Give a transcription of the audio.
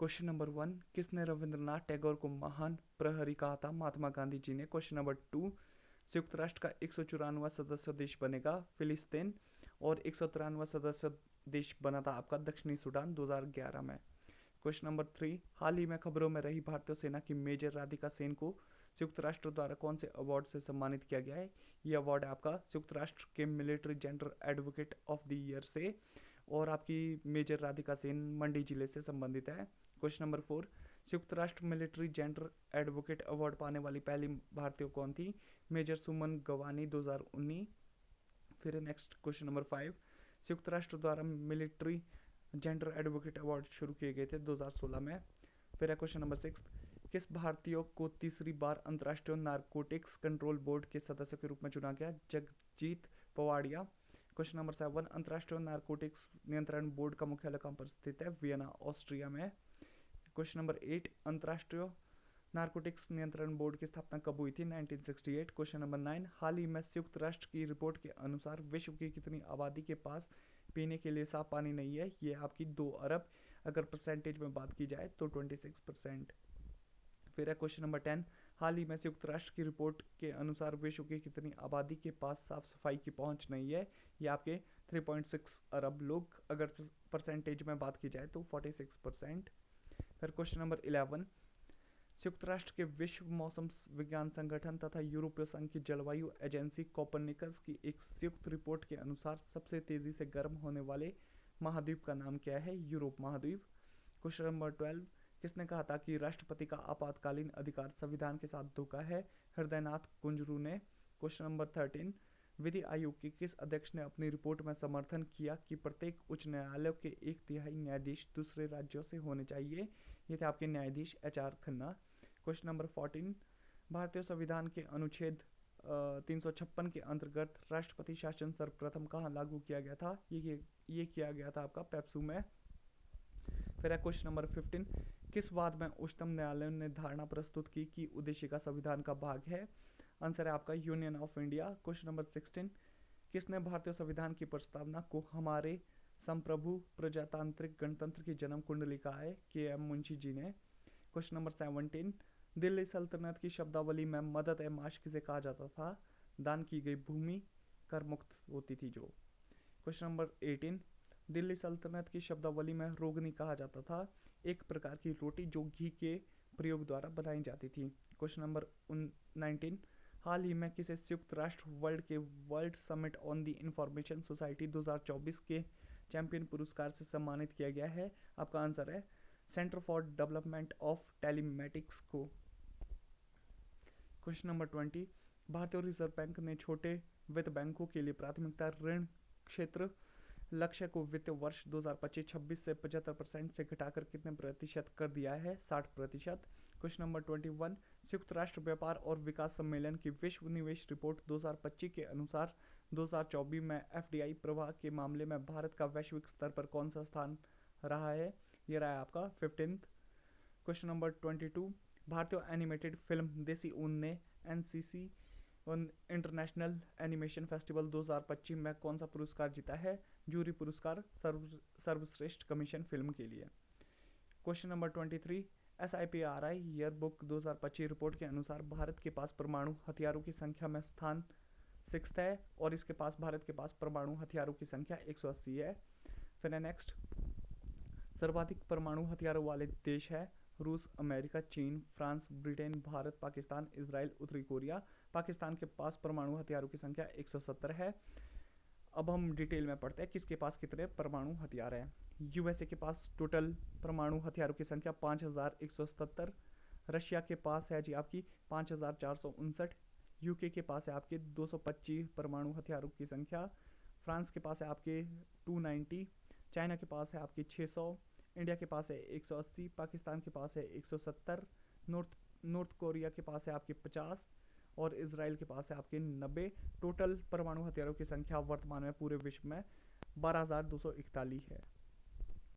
Question number 1, किसने रविंद्रनाथ टैगोर को महान प्रहरी कहा था? महात्मा गांधी जी ने। क्वेश्चन नंबर 2, संयुक्त राष्ट्र का 194वां सदस्य देश बनेगा फिलिस्तीन, और 193वां सदस्य देश बना था आपका दक्षिणी सूडान 2011 में। क्वेश्चन नंबर 3, हाल ही में खबरों में रही भारतीय सेना की मेजर राधिका सेन को संयुक्त राष्ट्र द्वारा कौन से अवार्ड से सम्मानित किया गया है? ये अवार्ड है आपका संयुक्त राष्ट्र के military gender advocate of the year से, और आपकी मेजर राधिका सेन मंडी जिले से संबंधित है। क्वेश्चन नंबर 4, संयुक्त राष्ट्र मिलिट्री जेंडर एडवोकेट अवार्ड पाने वाली पहली भारतीय कौन थी? मेजर सुमन गवानी 2019। फिर नेक्स्ट क्वेश्चन नंबर 5, संयुक्त राष्ट्र द्वारा मिलिट्री जेंडर एडवोकेट अवार्ड शुरू किए गए थे 2016 में। फिर है क्वेश्चन नंबर 6, किस भारतीय को तीसरी बार अंतर्राष्ट्रीय नारकोटिक्स कंट्रोल बोर्ड के सदस्य के रूप में चुना गया? जगजीत पवाड़िया। क्वेश्चन नंबर 7, अंतर्राष्ट्रीय नारकोटिक्स नियंत्रण बोर्ड का मुख्यालय कहाँ पर स्थित है? वियना, ऑस्ट्रिया में। क्वेश्चन नंबर 8, अंतर्राष्ट्रीय नारकोटिक्स नियंत्रण बोर्ड की स्थापना कब हुई थी? 1968। क्वेश्चन नंबर 9, हाल ही में संयुक्त राष्ट्र की रिपोर्ट के अनुसार विश्व की कितनी आबादी के पास पीने के लिए साफ पानी नहीं है? ये आपकी 2 अरब, अगर परसेंटेज में बात की जाए तो 26%। फिर है क्वेश्चन नंबर 10, हाल ही में संयुक्त राष्ट्र की रिपोर्ट के अनुसार विश्व की कितनी आबादी के पास साफ सफाई की पहुंच नहीं है? ये आपके 3.6 अरब लोग, अगर परसेंटेज में बात की जाए तो 46%। फिर क्वेश्चन नंबर 11, संयुक्त राष्ट्र के विश्व मौसम विज्ञान संगठन तथा यूरोपीय संघ की जलवायु एजेंसी कोपरनिकस की एक संयुक्त रिपोर्ट के अनुसार सबसे तेजी से गर्म होने वाले महाद्वीप का नाम क्या है? यूरोप महाद्वीप। क्वेश्चन नंबर 12, किसने कहा था कि राष्ट्रपति का आपातकालीन अधिकार संविधान के साथ धोखा है? हृदयनाथ कुंजरू ने। क्वेश्चन नंबर 13, विधि आयोग के किस अध्यक्ष ने अपनी रिपोर्ट में समर्थन किया कि प्रत्येक उच्च न्यायालय के 1/3 न्यायाधीश दूसरे राज्यों से होने चाहिए? ये थे आपके न्यायाधीश HR खन्ना। क्वेश्चन नंबर 14, भारतीय संविधान के अनुच्छेद 356 के अंतर्गत राष्ट्रपति शासन सर्वप्रथम कहाँ लागू किया गया था? ये किया गया था आपका पेप्सू में। फिर है क्वेश्चन नंबर 15, किस वाद में उच्चतम न्यायालय ने धारणा प्रस्तुत की कि उद्देशिका संविधान का भाग है? आंसर है आपका union of India. Question number 16, किसने भारतीय संविधान की प्रस्तावना को हमारे संप्रभु प्रजातांत्रिक गणतंत्र की जन्म कुंडली कहा है? KM मुंशी जी ने। क्वेश्चन नंबर 17, दिल्ली सल्तनत की शब्दावली में मदद ए माश किसे कहा जाता था? दान की गई भूमि कर मुक्त होती थी जो। क्वेश्चन नंबर 18, दिल्ली सल्तनत की शब्दावली में रोगनी कहा जाता था एक प्रकार की रोटी जो घी के प्रयोग द्वारा बनाई जाती थी। क्वेश्चन नंबर 19, हाल ही में किसे संयुक्त राष्ट्र world summit on the information society 2024 के चैंपियन पुरस्कार से सम्मानित किया गया है? आपका आंसर है centre for development of telematics को। क्वेश्चन नंबर 20, भारतीय रिजर्व बैंक ने छोटे वित्त बैंकों के लिए प्राथमिकता ऋण क्षेत्र लक्ष्य को वित्तीय वर्ष 2025-26 से 75% से घटाकर कितने प्रतिशत कर दिया है? 60%। क्वेश्चन नंबर 21, संयुक्त राष्ट्र व्यापार और विकास सम्मेलन की विश्व निवेश रिपोर्ट 2025 के अनुसार 2024 में FDI प्रवाह के मामले में भारत का वैश्विक स्तर पर कौन सा स्थान रहा है? ये रहा है आपका 15th। क्वेश्चन नंबर 22, भारतीय एनिमेटेड फिल्म देसी ऊन ने NCC इंटरनेशनल एनिमेशन फेस्टिवल 2025 में कौन सा पुरस्कार जीता है? जूरी पुरस्कार सर्वश्रेष्ठ कमीशन फिल्म के लिए। Question number 23, SIPRI year book 2025 report के अनुसार भारत के पास परमाणु हथियारों की संख्या में स्थान 6th है, और इसके पास भारत के पास परमाणु हथियारों की संख्या 180 है। फिर नेक्स्ट, सर्वाधिक परमाणु हथियारों वाले देश है रूस, अमेरिका, चीन, France, Britain, Bharat, Pakistan, Israel, उत्तरी कोरिया। पाकिस्तान के पास परमाणु हथियारों की संख्या 170 है। अब हम डिटेल में पढ़ते हैं किसके पास कितने परमाणु हथियार हैं। USA के पास टोटल परमाणु हथियारों की संख्या 5177। रशिया के पास है जी आपकी 5459। UK के पास है आपके 225 परमाणु हथियारों की संख्या। फ्रांस के पास है आपके 290। चाइना के पास है आपकी 600। इंडिया के पास है 180। पाकिस्तान के पास है 170। नॉर्थ कोरिया के पास है आपके 50, और इजराइल के पास है आपके 90। टोटल परमाणु हथियारों की संख्या वर्तमान में पूरे विश्व में 12,241 है।